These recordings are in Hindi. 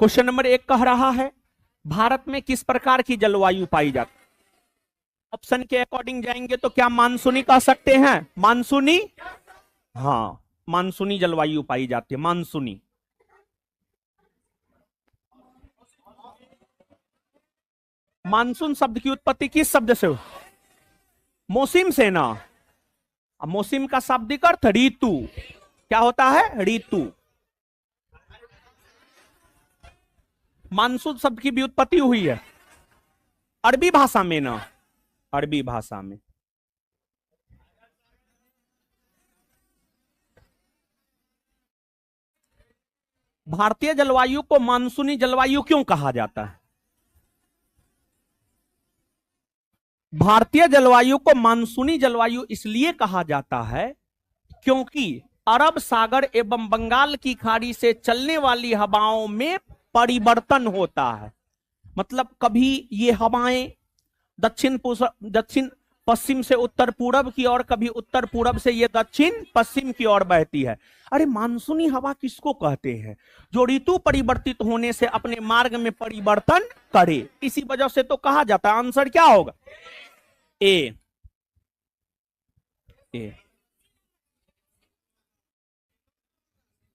क्वेश्चन नंबर 1 कह रहा है भारत में किस प्रकार की जलवायु पाई जाती है? ऑप्शन के अकॉर्डिंग जाएंगे तो क्या मानसूनी कह सकते हैं? मानसूनी, हाँ मानसूनी जलवायु पाई जाती है, मानसूनी। मानसून शब्द की उत्पत्ति किस शब्द से? मौसम से ना। अब मौसम का शाब्दिक अर्थ ऋतु, क्या होता है? ऋतु। मानसून शब्द की भी उत्पत्ति हुई है अरबी भाषा में ना, अरबी भाषा में। भारतीय जलवायु को मानसूनी जलवायु क्यों कहा जाता है? भारतीय जलवायु को मानसूनी जलवायु इसलिए कहा जाता है क्योंकि अरब सागर एवं बंगाल की खाड़ी से चलने वाली हवाओं में परिवर्तन होता है। मतलब कभी ये हवाएं दक्षिण पश्चिम से उत्तर पूरब की ओर, कभी उत्तर पूरब से ये दक्षिण पश्चिम की ओर बहती है। अरे मानसूनी हवा किसको कहते हैं? जो ऋतु परिवर्तित होने से अपने मार्ग में परिवर्तन करे, इसी वजह से तो कहा जाता है। आंसर क्या होगा? ए।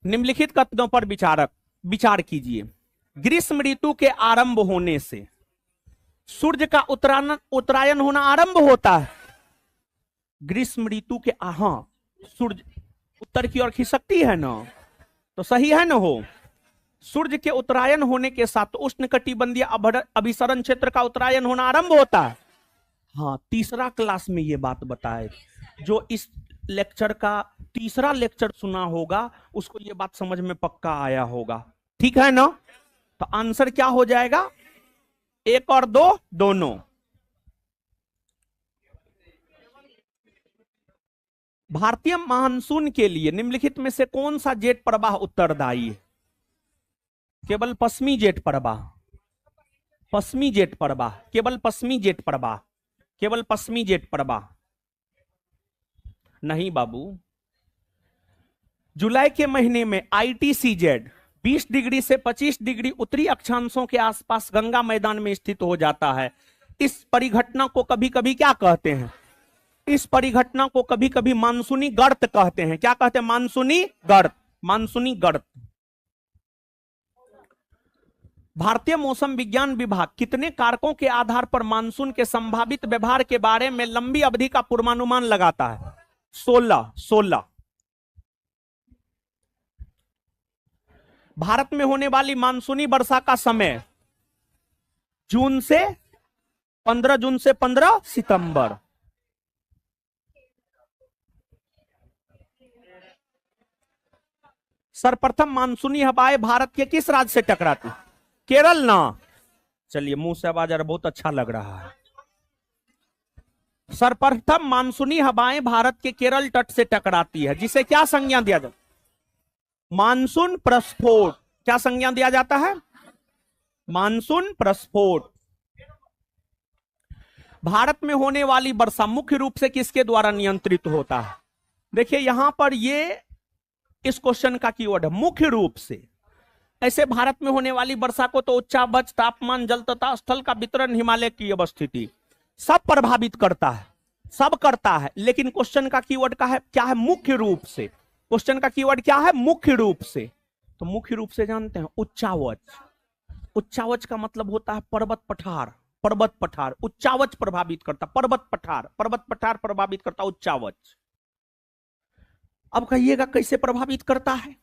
निम्नलिखित कथनों पर विचार कीजिए। ग्रीष्म ऋतु के आरंभ होने से सूर्य का उत्तरायण होना आरंभ होता है। ग्रीष्म ऋतु के सूर्य उत्तर की ओर खिसकती है ना, तो सही है ना हो। सूर्य के उत्तरायण होने के साथ उष्णकटिबंधीय अभिसरण क्षेत्र का उत्तरायण होना आरंभ होता है। हाँ, तीसरा क्लास में ये बात बताए। जो इस लेक्चर का तीसरा लेक्चर सुना होगा उसको ये बात समझ में पक्का आया होगा। ठीक है ना? तो आंसर क्या हो जाएगा? 1 और 2 दोनों। भारतीय मानसून के लिए निम्नलिखित में से कौन सा जेट प्रवाह उत्तरदायी है? केवल पश्चिमी जेट प्रवाह, पश्चिमी जेट प्रवाह, केवल पश्चिमी जेट प्रवाह, केवल पश्चिमी जेट प्रवाह। नहीं बाबू, जुलाई के महीने में ITCZ 20 डिग्री से 25 डिग्री उत्तरी अक्षांशों के आसपास गंगा मैदान में स्थित हो जाता है। इस परिघटना को कभी कभी क्या कहते हैं? इस परिघटना को कभी कभी मानसूनी गर्त कहते हैं। क्या कहते हैं? मानसूनी गर्त, मानसूनी गर्त। भारतीय मौसम विज्ञान विभाग कितने कारकों के आधार पर मानसून के संभावित व्यवहार के बारे में लंबी अवधि का पूर्वानुमान लगाता है? 16। भारत में होने वाली मानसूनी वर्षा का समय 15 जून से 15 सितंबर। सर्वप्रथम मानसूनी हवाएं भारत के किस राज्य से टकराती? केरल ना। चलिए, मुंह से आवाज आ रहा, बहुत अच्छा लग रहा है। सर्वप्रथम मानसूनी हवाएं भारत के केरल तट से टकराती है, जिसे क्या संज्ञा दिया जाता? मानसून प्रस्फोट। क्या संज्ञा दिया जाता है? मानसून प्रस्फोट। भारत में होने वाली वर्षा मुख्य रूप से किसके द्वारा नियंत्रित होता है? देखिए यहां पर ये इस क्वेश्चन का कीवर्ड है, मुख्य रूप से। ऐसे भारत में होने वाली वर्षा को तो उच्चावच, तापमान, जल तथा स्थल का वितरण, हिमालय की अवस्थिति सब प्रभावित करता है, सब करता है। लेकिन क्वेश्चन का कीवर्ड का है क्या है? मुख्य रूप से। क्वेश्चन का कीवर्ड क्या है? मुख्य रूप से। तो मुख्य रूप से जानते हैं उच्चावच। उच्चावच का मतलब होता है पर्वत पठार, पर्वत पठार। उच्चावच प्रभावित करता, पर्वत पठार, पर्वत पठार प्रभावित करता उच्चावच। अब कहिएगा कैसे प्रभावित करता है?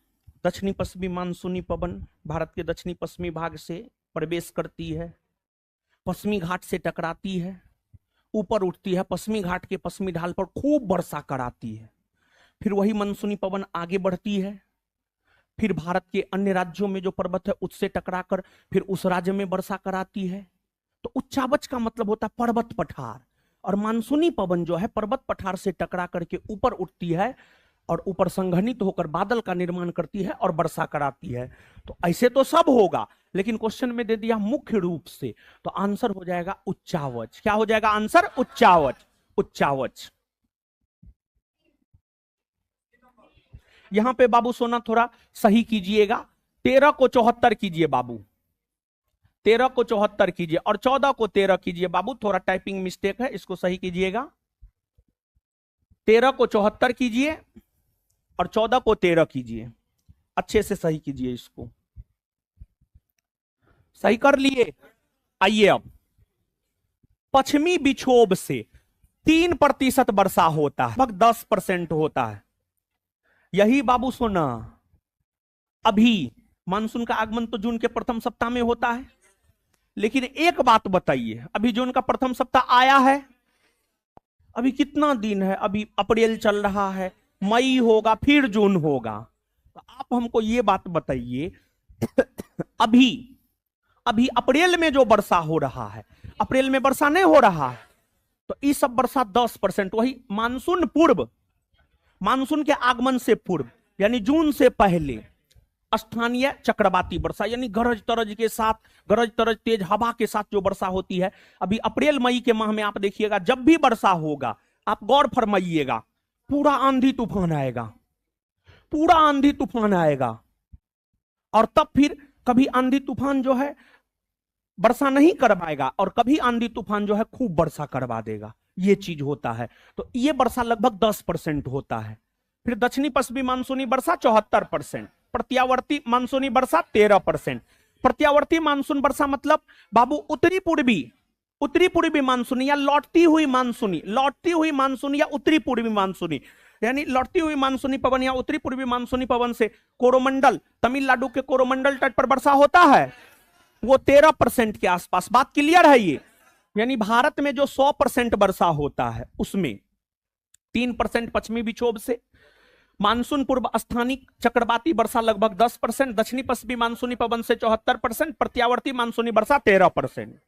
दक्षिणी पश्चिमी मानसूनी पवन भारत के दक्षिणी पश्चिमी भाग से प्रवेश करती है, पश्चिमी घाट से टकराती है, ऊपर उठती है, पश्चिमी घाट के पश्चिमी ढाल पर खूब वर्षा कराती है। फिर वही मानसूनी पवन आगे बढ़ती है, फिर भारत के अन्य राज्यों में जो पर्वत है उससे टकराकर फिर उस राज्य में वर्षा कराती है। तो उच्चावच का मतलब होता है पर्वत पठार, और मानसूनी पवन जो है पर्वत पठार से टकरा करके ऊपर उठती है और ऊपर संघनित होकर बादल का निर्माण करती है और वर्षा कराती है। तो ऐसे तो सब होगा, लेकिन क्वेश्चन में दे दिया मुख्य रूप से, तो आंसर हो जाएगा उच्चावच। क्या हो जाएगा आंसर? उच्चावच, उच्चावच। यहां पे बाबू सोना थोड़ा सही कीजिएगा, 13 को 74 कीजिए बाबू, 13 को 74 कीजिए और 14 को 13 कीजिए। बाबू थोड़ा टाइपिंग मिस्टेक है, इसको सही कीजिएगा। 13 को 74 कीजिए और 14 को 13 कीजिए। अच्छे से सही कीजिए, इसको सही कर लिए। आइए अब, पश्चिमी विक्षोभ से 3% वर्षा होता है, लगभग 10% होता है। यही बाबू सुना, अभी मानसून का आगमन तो जून के प्रथम सप्ताह में होता है, लेकिन एक बात बताइए, अभी जून का प्रथम सप्ताह आया है, अभी कितना दिन है? अभी अप्रैल चल रहा है, मई होगा, फिर जून होगा। तो आप हमको ये बात बताइए, अभी अभी अप्रैल में जो वर्षा हो रहा है, अप्रैल में वर्षा नहीं हो रहा है, तो ये सब वर्षा 10%, वही मानसून पूर्व, मानसून के आगमन से पूर्व यानी जून से पहले स्थानीय चक्रवाती वर्षा यानी गरज तरज के साथ, गरज तरज तेज हवा के साथ जो वर्षा होती है, अभी अप्रैल मई के माह में आप देखिएगा, जब भी वर्षा होगा आप गौर फरमाइएगा, पूरा आंधी तूफान आएगा, पूरा आंधी तूफान आएगा। और तब फिर कभी आंधी तूफान जो है वर्षा नहीं करवाएगा और कभी आंधी तूफान जो है खूब वर्षा करवा देगा, ये चीज होता है। तो ये वर्षा लगभग 10% होता है। फिर दक्षिणी पश्चिमी मानसूनी वर्षा 74%, प्रत्यावर्ती मानसूनी वर्षा 13%। प्रत्यावर्ती मानसून वर्षा मतलब बाबू उत्तरी पूर्वी मानसूनी या लौटती हुई मानसूनी या उत्तरी पूर्वी मानसूनी, यानी लौटती हुई मानसूनी पवन या उत्तरी पूर्वी मानसूनी पवन से कोरोमंडल, तमिलनाडु के कोरोमंडल तट पर वर्षा होता है, वो 13% के आसपास। बात क्लियर है ये? यानी भारत में जो 100% वर्षा होता है उसमें 3% पश्चिमी विक्षोभ से, मानसून पूर्व स्थानिक चक्रवाती वर्षा लगभग 10%, दक्षिणी पश्चिमी मानसूनी पवन से 74%, प्रत्यावर्ती मानसूनी वर्षा 13%।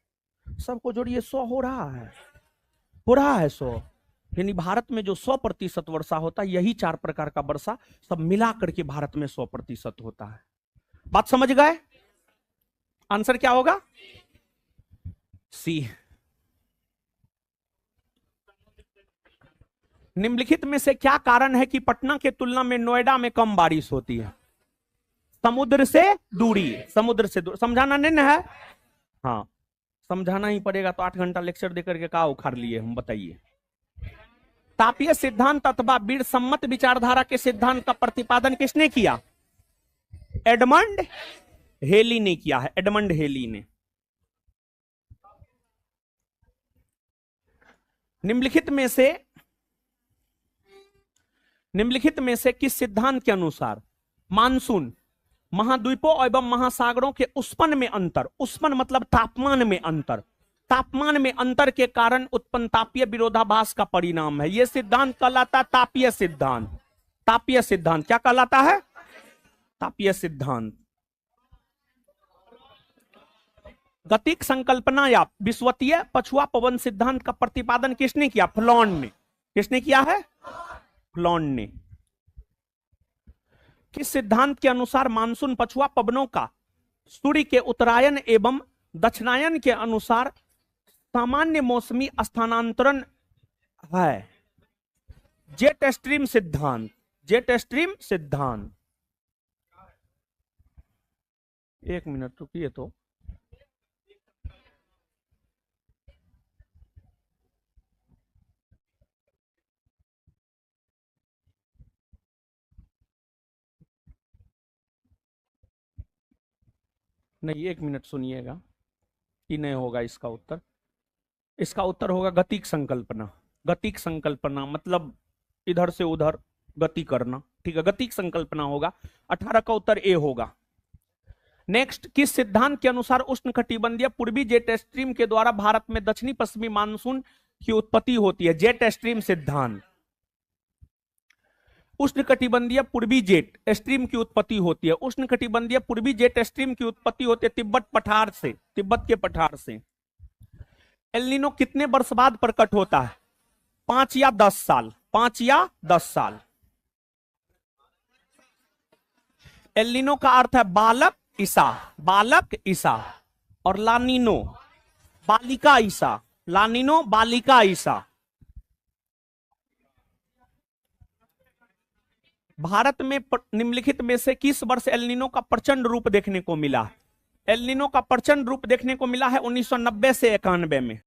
सबको जोड़िए 100 हो रहा है 100। यानी भारत में जो 100% वर्षा होता है, यही 4 प्रकार का वर्षा सब मिला करके भारत में 100% होता है। बात समझ गए? आंसर क्या होगा? सी। निम्नलिखित में से क्या कारण है कि पटना के तुलना में नोएडा में कम बारिश होती है? समुद्र से दूरी, समझाना नहीं है? हाँ, समझाना ही पड़ेगा। तो 8 घंटा लेक्चर देकर के का उखाड़ लिए हम, बताइए। तापीय सिद्धांत अथवा बीड़ सम्मत विचारधारा के सिद्धांत का प्रतिपादन किसने किया? एडमंड हेली ने किया है, एडमंड हेली ने। निम्नलिखित में से किस सिद्धांत के अनुसार मानसून महाद्वीपों एवं महासागरों के उष्ण में अंतर, उष्ण मतलब तापमान में अंतर के कारण उत्पन्न तापीय विरोधाभास का परिणाम है? यह सिद्धांत कहलाता है तापीय सिद्धांत। क्या कहलाता है? तापीय सिद्धांत। गतिक संकल्पना या विश्वतीय पछुआ पवन सिद्धांत का प्रतिपादन किसने किया? फ्लॉन ने। किसने किया है? फ्लॉन ने। किस सिद्धांत के अनुसार मानसून पछुआ पवनों का सूर्य के उत्तरायण एवं दक्षिणायन के अनुसार सामान्य मौसमी स्थानांतरण है? जेट स्ट्रीम सिद्धांत। एक मिनट रुकिए तो। नहीं, 1 मिनट सुनिएगा, कि नहीं होगा इसका उत्तर। इसका उत्तर होगा गतिक संकल्पना मतलब इधर से उधर गति करना। ठीक है, गतिक संकल्पना होगा। 18 का उत्तर ए होगा। नेक्स्ट, किस सिद्धांत के अनुसार उष्णकटिबंधीय पूर्वी जेट स्ट्रीम के द्वारा भारत में दक्षिणी पश्चिमी मानसून की उत्पत्ति होती है? जेट स्ट्रीम सिद्धांत। उष्णकटिबंधीय पूर्वी जेट स्ट्रीम की उत्पत्ति होती है। उष्णकटिबंधीय पूर्वी जेट स्ट्रीम की उत्पत्ति होती है तिब्बत के पठार से। एल नीनो कितने वर्ष बाद प्रकट होता है? 5 या 10 साल। एल नीनो का अर्थ है बालक ईसा और लानिनो बालिका ईसा। भारत में निम्नलिखित में से किस वर्ष एल नीनो का प्रचंड रूप देखने को मिला? एल नीनो का प्रचंड रूप देखने को मिला है 1990 से 91 में।